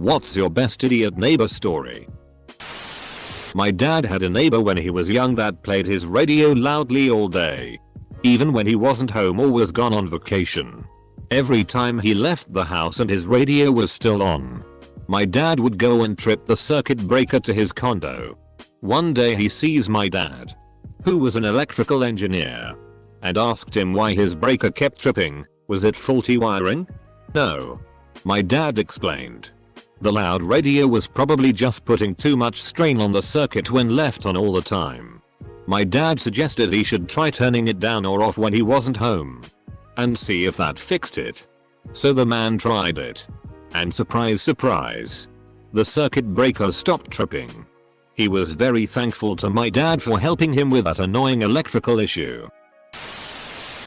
What's your best idiot neighbor story? My dad had a neighbor when he was young that played his radio loudly all day. Even when he wasn't home or was gone on vacation. Every time he left the house and his radio was still on, my dad would go and trip the circuit breaker to his condo. One day he sees my dad, who was an electrical engineer, and asked him why his breaker kept tripping. Was it faulty wiring? No. My dad explained. The loud radio was probably just putting too much strain on the circuit when left on all the time. My dad suggested he should try turning it down or off when he wasn't home and see if that fixed it. So the man tried it. And surprise surprise, the circuit breaker stopped tripping. He was very thankful to my dad for helping him with that annoying electrical issue.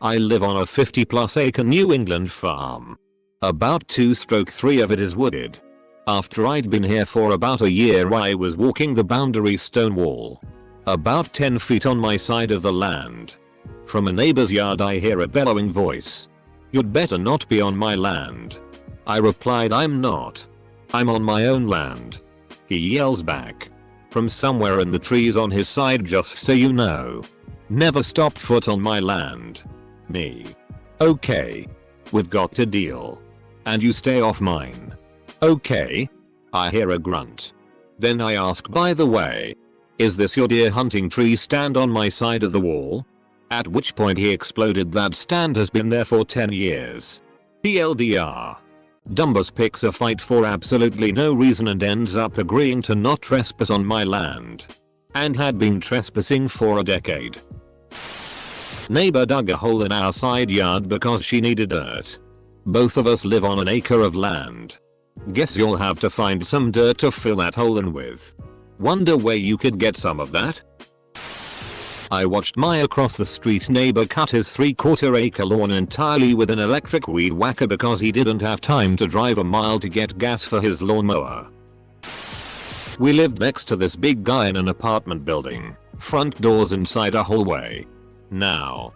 I live on a 50+ acre New England farm. About 2/3 of it is wooded. After I'd been here for about a year, I was walking the boundary stone wall, about 10 feet on my side of the land. From a neighbor's yard I hear a bellowing voice. "You'd better not be on my land." I replied, "I'm not. I'm on my own land." He yells back from somewhere in the trees on his side, "Just so you know, never stop foot on my land." Me. "Okay. We've got a deal. And you stay off mine." "Okay." I hear a grunt. Then I ask, "By the way, is this your deer hunting tree stand on my side of the wall?" At which point he exploded, "That stand has been there for 10 years. TLDR. Dumbus picks a fight for absolutely no reason and ends up agreeing to not trespass on my land. And had been trespassing for a decade. Neighbor dug a hole in our side yard because she needed dirt. Both of us live on an acre of land. Guess you'll have to find some dirt to fill that hole in with. Wonder where you could get some of that? I watched my across the street neighbor cut his 3/4 acre lawn entirely with an electric weed whacker because he didn't have time to drive a mile to get gas for his lawnmower. We lived next to this big guy in an apartment building, front doors inside a hallway. Now,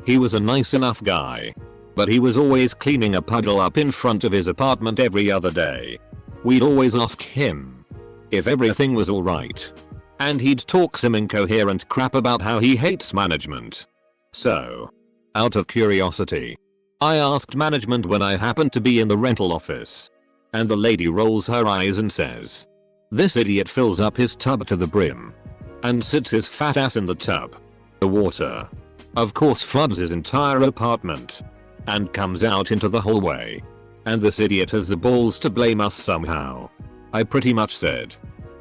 he was a nice enough guy, but he was always cleaning a puddle up in front of his apartment every other day. We'd always ask him if everything was alright, and he'd talk some incoherent crap about how he hates management. So, out of curiosity, I asked management when I happened to be in the rental office. And the lady rolls her eyes and says, "This idiot fills up his tub to the brim and sits his fat ass in the tub. The water, of course, floods his entire apartment and comes out into the hallway. And this idiot has the balls to blame us somehow." I pretty much said,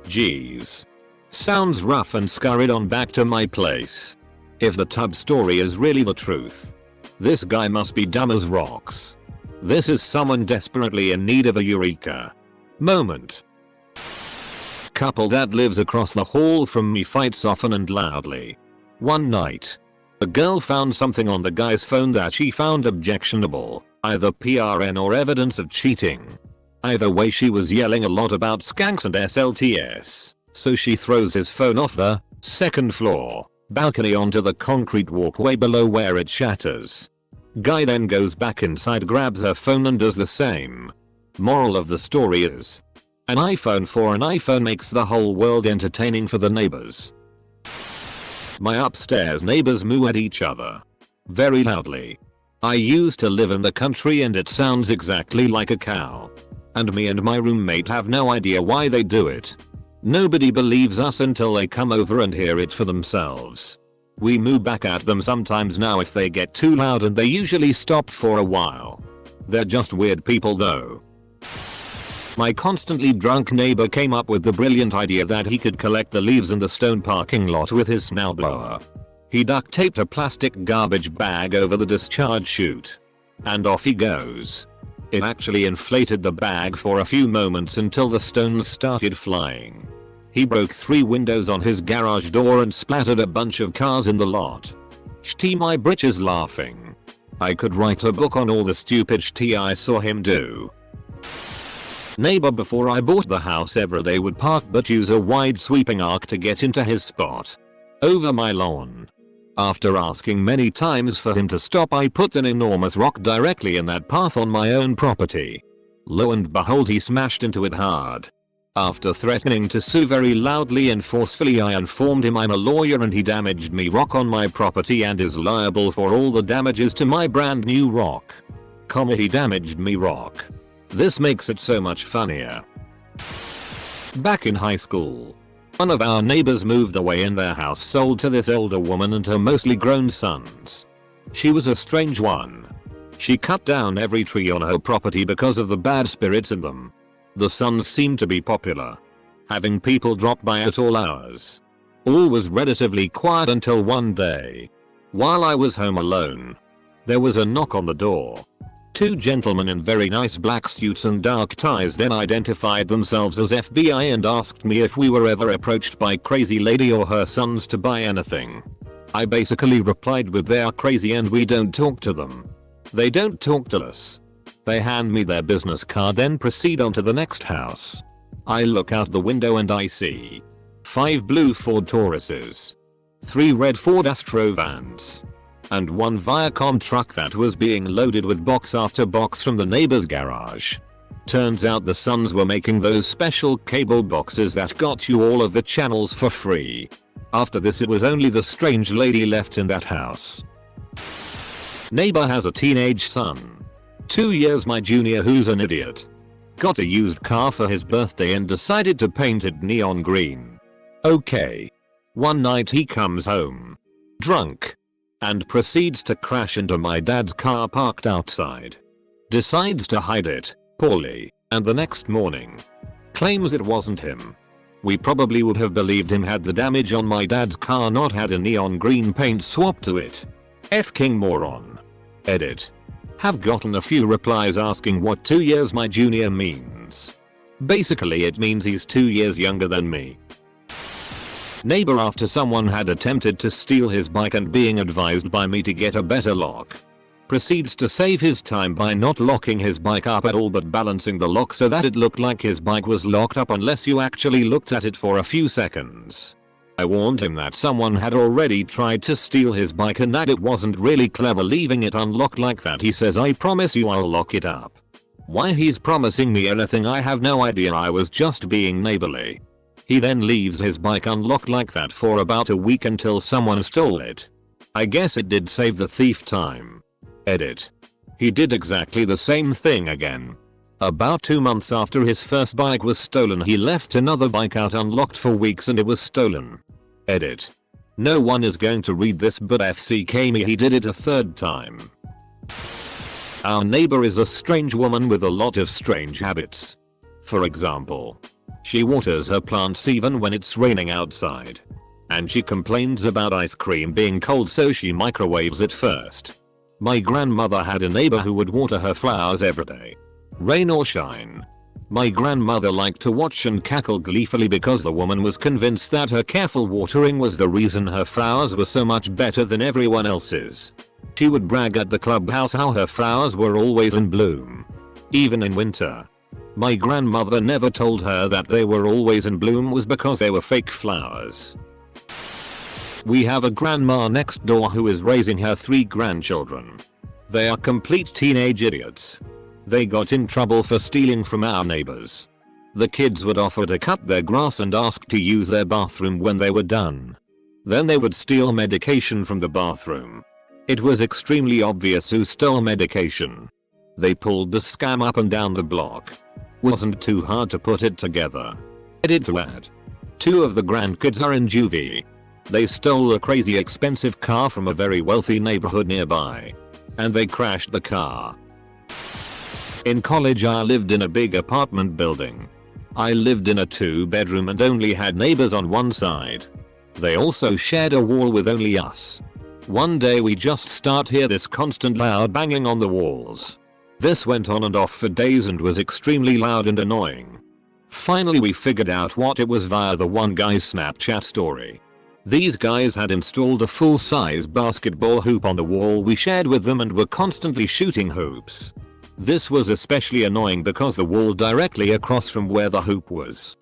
"Geez. Sounds rough," and scurried on back to my place. If the tub story is really the truth, this guy must be dumb as rocks. This is someone desperately in need of a eureka moment. Couple that lives across the hall from me fights often and loudly. One night, the girl found something on the guy's phone that she found objectionable, either PRN or evidence of cheating. Either way, she was yelling a lot about skanks and SLTS. So she throws his phone off the second floor balcony onto the concrete walkway below where it shatters. Guy then goes back inside, grabs her phone and does the same. Moral of the story is, an iPhone for an iPhone makes the whole world entertaining for the neighbors. My upstairs neighbors moo at each other very loudly. I used to live in the country and it sounds exactly like a cow. And me and my roommate have no idea why they do it. Nobody believes us until they come over and hear it for themselves. We moo back at them sometimes now if they get too loud, and they usually stop for a while. They're just weird people though. My constantly drunk neighbor came up with the brilliant idea that he could collect the leaves in the stone parking lot with his snowblower. He duct taped a plastic garbage bag over the discharge chute. And off he goes. It actually inflated the bag for a few moments until the stones started flying. He broke 3 windows on his garage door and splattered a bunch of cars in the lot. Shti my britches laughing. I could write a book on all the stupid shti I saw him do. Neighbor before I bought the house every day would park but use a wide sweeping arc to get into his spot over my lawn. After asking many times for him to stop, I put an enormous rock directly in that path on my own property. Lo and behold, he smashed into it hard. After threatening to sue very loudly and forcefully, I informed him I'm a lawyer and he damaged me rock on my property and is liable for all the damages to my brand new rock. He damaged me rock. This makes it so much funnier. Back in high school, one of our neighbors moved away and their house sold to this older woman and her mostly grown sons. She was a strange one. She cut down every tree on her property because of the bad spirits in them. The sons seemed to be popular, having people drop by at all hours. All was relatively quiet until one day, while I was home alone, there was a knock on the door. Two gentlemen in very nice black suits and dark ties then identified themselves as FBI and asked me if we were ever approached by crazy lady or her sons to buy anything. I basically replied with they are crazy and we don't talk to them. They don't talk to us. They hand me their business card then proceed on to the next house. I look out the window and I see 5 blue Ford Tauruses, 3 red Ford Astro vans, and 1 Viacom truck that was being loaded with box after box from the neighbor's garage. Turns out the sons were making those special cable boxes that got you all of the channels for free. After this it was only the strange lady left in that house. Neighbor has a teenage son, 2 years my junior, who's an idiot. Got a used car for his birthday and decided to paint it neon green. Okay. One night he comes home, drunk, and proceeds to crash into my dad's car parked outside. Decides to hide it, poorly, and the next morning claims it wasn't him. We probably would have believed him had the damage on my dad's car not had a neon green paint swapped to it. F-king moron. Edit. Have gotten a few replies asking what 2 years my junior means. Basically it means he's 2 years younger than me. Neighbor, after someone had attempted to steal his bike and being advised by me to get a better lock, proceeds to save his time by not locking his bike up at all but balancing the lock so that it looked like his bike was locked up unless you actually looked at it for a few seconds. I warned him that someone had already tried to steal his bike and that it wasn't really clever leaving it unlocked like that. He says I promise you I'll lock it up. Why he's promising me anything I have no idea. I was just being neighborly. He then leaves his bike unlocked like that for about a week until someone stole it. I guess it did save the thief time. Edit. He did exactly the same thing again. About 2 months after his first bike was stolen he left another bike out unlocked for weeks and it was stolen. Edit. No one is going to read this but FCK me, he did it a 3rd time. Our neighbor is a strange woman with a lot of strange habits. For example, she waters her plants even when it's raining outside. And she complains about ice cream being cold so she microwaves it first. My grandmother had a neighbor who would water her flowers every day, rain or shine. My grandmother liked to watch and cackle gleefully because the woman was convinced that her careful watering was the reason her flowers were so much better than everyone else's. She would brag at the clubhouse how her flowers were always in bloom, even in winter. My grandmother never told her that they were always in bloom was because they were fake flowers. We have a grandma next door who is raising her 3 grandchildren. They are complete teenage idiots. They got in trouble for stealing from our neighbors. The kids would offer to cut their grass and ask to use their bathroom when they were done. Then they would steal medication from the bathroom. It was extremely obvious who stole medication. They pulled the scam up and down the block. Wasn't too hard to put it together. Edit to add. 2 of the grandkids are in juvie. They stole a crazy expensive car from a very wealthy neighborhood nearby. And they crashed the car. In college I lived in a big apartment building. I lived in a 2-bedroom and only had neighbors on one side. They also shared a wall with only us. One day we just start hear this constant loud banging on the walls. This went on and off for days and was extremely loud and annoying. Finally we figured out what it was via the one guy's Snapchat story. These guys had installed a full-size basketball hoop on the wall we shared with them and were constantly shooting hoops. This was especially annoying because the wall directly across from where the hoop was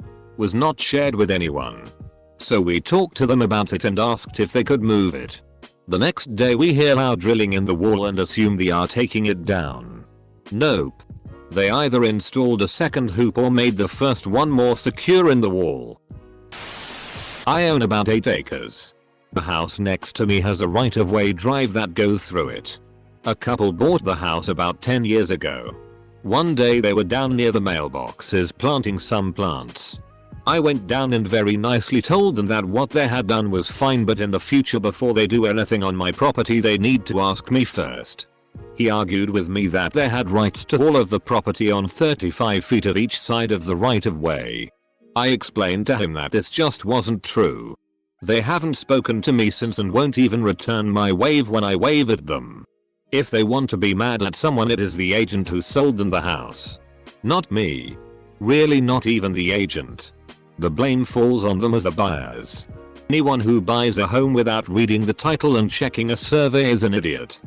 not shared with anyone. So we talked to them about it and asked if they could move it. The next day we hear loud drilling in the wall and assume they are taking it down. Nope. They either installed a second hoop or made the first one more secure in the wall. I own about 8 acres. The house next to me has a right-of-way drive that goes through it. A couple bought the house about 10 years ago. One day they were down near the mailboxes planting some plants. I went down and very nicely told them that what they had done was fine, but in the future before they do anything on my property they need to ask me first. He argued with me that they had rights to all of the property on 35 feet at each side of the right-of-way. I explained to him that this just wasn't true. They haven't spoken to me since and won't even return my wave when I wave at them. If they want to be mad at someone, it is the agent who sold them the house. Not me. Really, not even the agent. The blame falls on them as the buyers. Anyone who buys a home without reading the title and checking a survey is an idiot.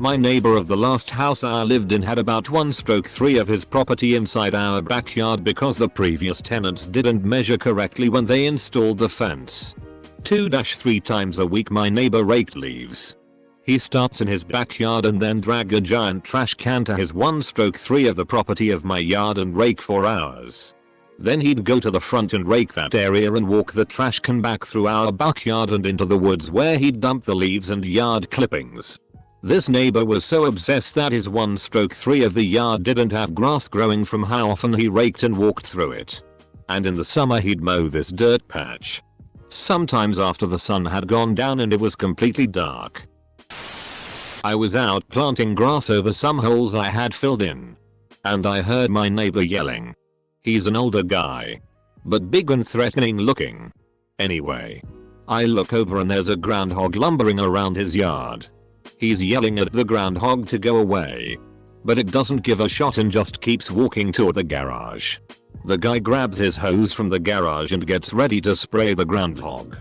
My neighbor of the last house I lived in had about 1/3 of his property inside our backyard because the previous tenants didn't measure correctly when they installed the fence. 2-3 times a week my neighbor raked leaves. He starts in his backyard and then drag a giant trash can to his 1/3 of the property of my yard and rake for hours. Then he'd go to the front and rake that area and walk the trash can back through our backyard and into the woods where he'd dump the leaves and yard clippings. This neighbor was so obsessed that his 1/3 of the yard didn't have grass growing from how often he raked and walked through it. And in the summer he'd mow this dirt patch. Sometimes after the sun had gone down and it was completely dark. I was out planting grass over some holes I had filled in. And I heard my neighbor yelling. He's an older guy. But big and threatening looking. Anyway. I look over and there's a groundhog lumbering around his yard. He's yelling at the groundhog to go away. But it doesn't give a shot and just keeps walking toward the garage. The guy grabs his hose from the garage and gets ready to spray the groundhog.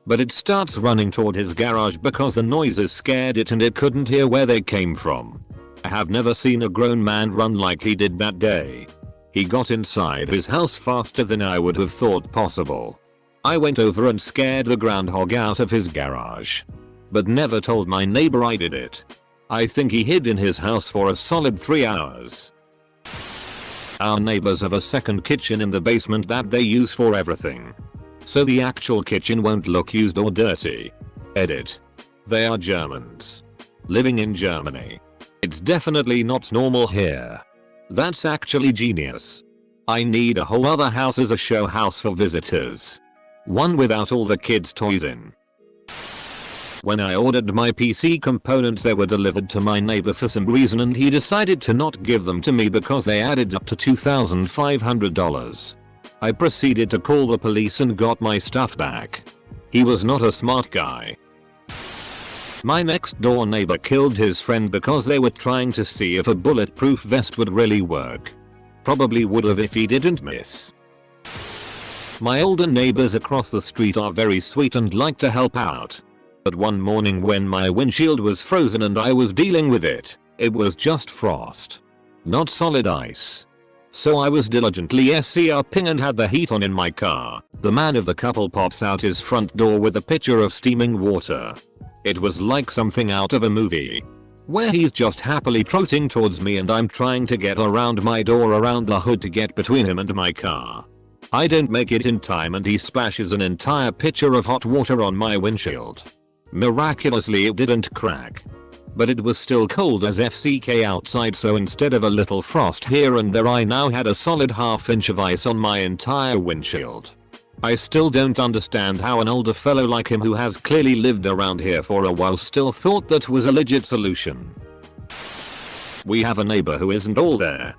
But it starts running toward his garage because the noises scared it and it couldn't hear where they came from. I have never seen a grown man run like he did that day. He got inside his house faster than I would have thought possible. I went over and scared the groundhog out of his garage. But never told my neighbor I did it. I think he hid in his house for a solid 3 hours. Our neighbors have a second kitchen in the basement that they use for everything. So the actual kitchen won't look used or dirty. Edit. They are Germans. Living in Germany. It's definitely not normal here. That's actually genius. I need a whole other house as a show house for visitors. One without all the kids' toys in. When I ordered my PC components they were delivered to my neighbor for some reason and he decided to not give them to me because they added up to $2,500. I proceeded to call the police and got my stuff back. He was not a smart guy. My next door neighbor killed his friend because they were trying to see if a bulletproof vest would really work. Probably would have if he didn't miss. My older neighbors across the street are very sweet and like to help out. But one morning when my windshield was frozen and I was dealing with it, it was just frost. Not solid ice. So I was diligently SCRing and had the heat on in my car. The man of the couple pops out his front door with a pitcher of steaming water. It was like something out of a movie. Where he's just happily trotting towards me and I'm trying to get around my door around the hood to get between him and my car. I don't make it in time and he splashes an entire pitcher of hot water on my windshield. Miraculously it didn't crack. But it was still cold as FCK outside, so instead of a little frost here and there I now had a solid ½ inch of ice on my entire windshield. I still don't understand how an older fellow like him who has clearly lived around here for a while still thought that was a legit solution. We have a neighbor who isn't all there.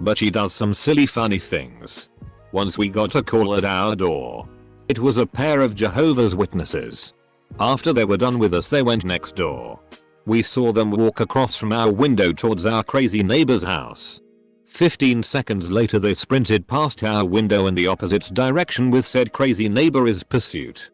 But she does some silly funny things. Once we got a call at our door. It was a pair of Jehovah's Witnesses. After they were done with us they went next door. We saw them walk across from our window towards our crazy neighbor's house. 15 seconds later they sprinted past our window in the opposite direction with said crazy neighbor's pursuit.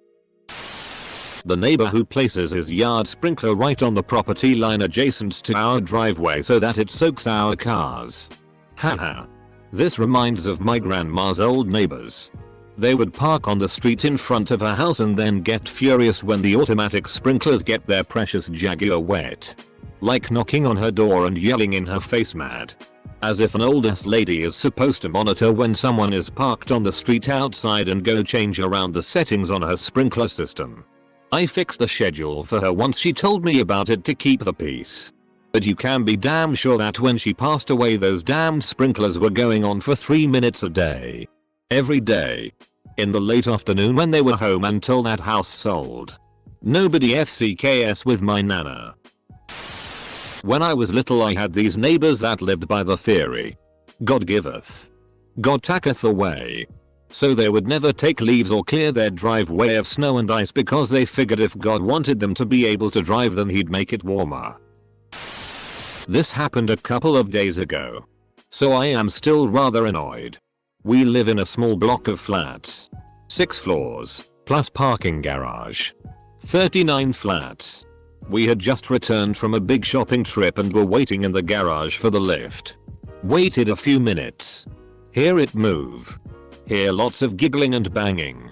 The neighbor who places his yard sprinkler right on the property line adjacent to our driveway so that it soaks our cars. Haha. This reminds of my grandma's old neighbors. They would park on the street in front of her house and then get furious when the automatic sprinklers get their precious Jaguar wet. Like knocking on her door and yelling in her face mad. As if an old ass lady is supposed to monitor when someone is parked on the street outside and go change around the settings on her sprinkler system. I fixed the schedule for her once she told me about it to keep the peace. But you can be damn sure that when she passed away those damn sprinklers were going on for 3 minutes a day. Every day. In the late afternoon when they were home until that house sold. Nobody FCKS with my nana. When I was little I had these neighbors that lived by the theory. God giveth, God taketh away. So they would never take leaves or clear their driveway of snow and ice because they figured if God wanted them to be able to drive then he'd make it warmer. This happened a couple of days ago. So I am still rather annoyed. We live in a small block of flats. 6 floors, plus parking garage. 39 flats. We had just returned from a big shopping trip and were waiting in the garage for the lift. Waited a few minutes. Hear it move. Hear lots of giggling and banging.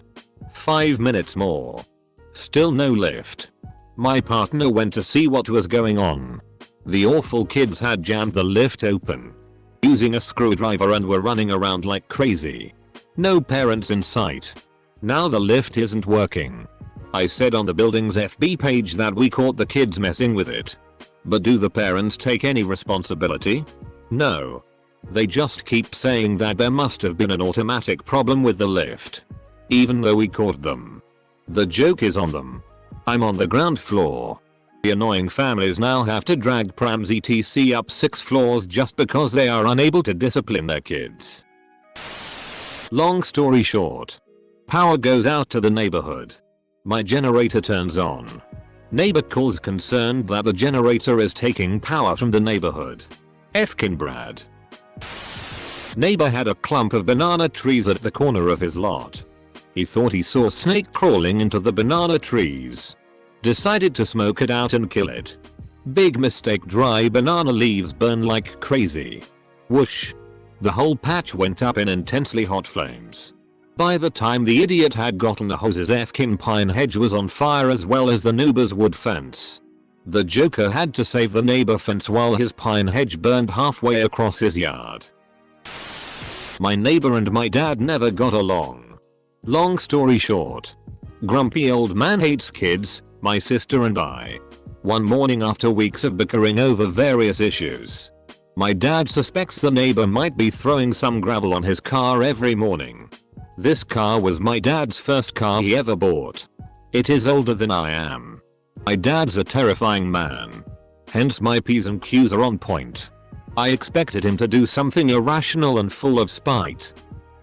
5 minutes more. Still no lift. My partner went to see what was going on. The awful kids had jammed the lift open. Using a screwdriver and were running around like crazy. No parents in sight. Now the lift isn't working. I said on the building's FB page that we caught the kids messing with it. But do the parents take any responsibility? No. They just keep saying that there must have been an automatic problem with the lift. Even though we caught them. The joke is on them. I'm on the ground floor. The annoying families now have to drag prams etc up 6 floors just because they are unable to discipline their kids. Long story short. Power goes out to the neighborhood. My generator turns on. Neighbor calls concerned that the generator is taking power from the neighborhood. Fkin Brad. Neighbor had a clump of banana trees at the corner of his lot. He thought he saw a snake crawling into the banana trees. Decided to smoke it out and kill it. Big mistake, dry banana leaves burn like crazy. Whoosh. The whole patch went up in intensely hot flames. By the time the idiot had gotten the hoses, Fkin pine hedge was on fire as well as the neighbor's wood fence. The joker had to save the neighbor fence while his pine hedge burned halfway across his yard. My neighbor and my dad never got along. Long story short. Grumpy old man hates kids, my sister and I. One morning after weeks of bickering over various issues. My dad suspects the neighbor might be throwing some gravel on his car every morning. This car was my dad's first car he ever bought. It is older than I am. My dad's a terrifying man. Hence my P's and Q's are on point. I expected him to do something irrational and full of spite.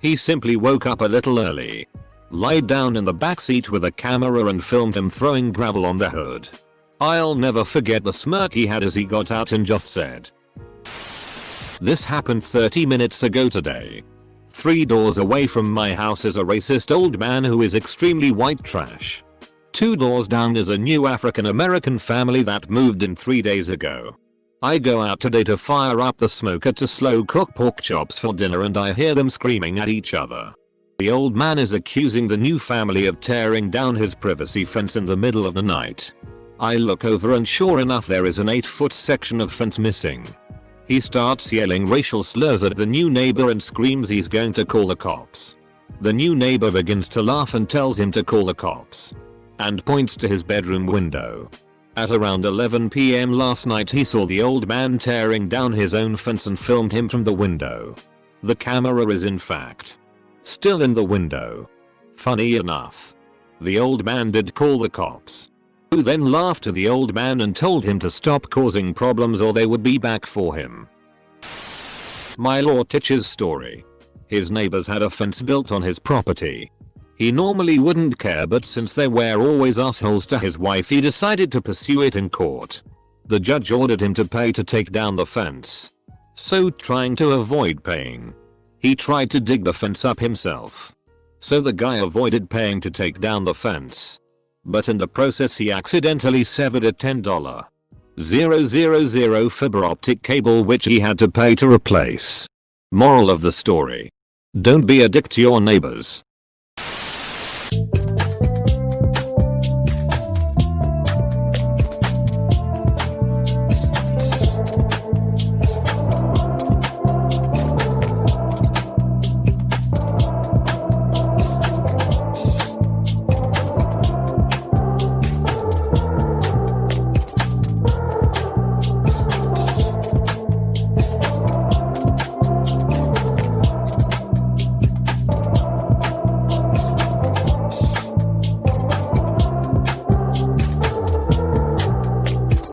He simply woke up a little early. Lied down in the backseat with a camera and filmed him throwing gravel on the hood. I'll never forget the smirk he had as he got out and just said, "This happened 30 minutes ago today. 3 doors away from my house is a racist old man who is extremely white trash. 2 doors down is a new African American family that moved in 3 days ago. I go out today to fire up the smoker to slow cook pork chops for dinner and I hear them screaming at each other. The old man is accusing the new family of tearing down his privacy fence in the middle of the night. I look over and sure enough there is an 8-foot section of fence missing. He starts yelling racial slurs at the new neighbor and screams he's going to call the cops. The new neighbor begins to laugh and tells him to call the cops. And points to his bedroom window. At around 11 PM last night he saw the old man tearing down his own fence and filmed him from the window. The camera is in fact still in the window. Funny enough. The old man did call the cops. Who then laughed at the old man and told him to stop causing problems or they would be back for him. My law teacher's story. His neighbors had a fence built on his property. He normally wouldn't care but since they were always assholes to his wife he decided to pursue it in court. The judge ordered him to pay to take down the fence. So trying to avoid paying, he tried to dig the fence up himself. So the guy avoided paying to take down the fence. But in the process he accidentally severed a $10,000 fiber optic cable which he had to pay to replace. Moral of the story. Don't be a dick to your neighbors.